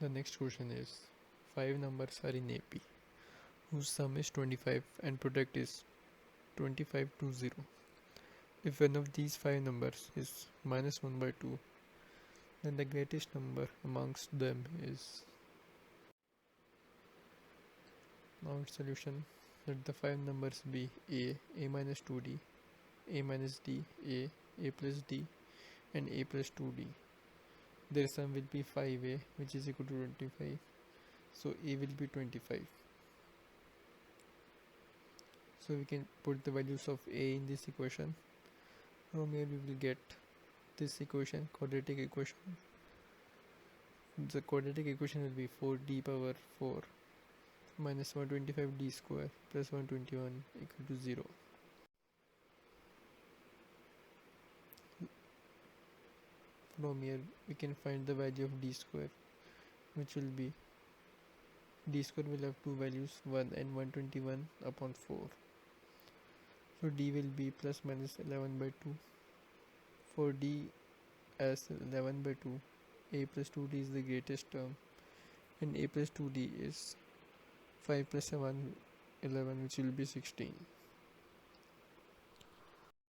The next question is, 5 numbers are in AP whose sum is 25 and product is 2520. If one of these 5 numbers is minus 1 by 2, then the greatest number amongst them is. Now its solution: let the 5 numbers be a minus 2d, a minus d, a plus d, and a plus 2d. Their sum will be 5a, which is equal to 25. So a will be 25. So we can put the values of a in this equation. From here we will get this equation, quadratic equation. The quadratic equation will be 4d power 4 minus 125d square plus 121 equal to 0. From here we can find the value of d square, which will be, d square will have two values, 1 and 121 upon 4. So d will be plus minus 11 by 2. For d as 11 by 2, a plus 2d is the greatest term, and a plus 2d is 5 plus 7, 11, which will be 16.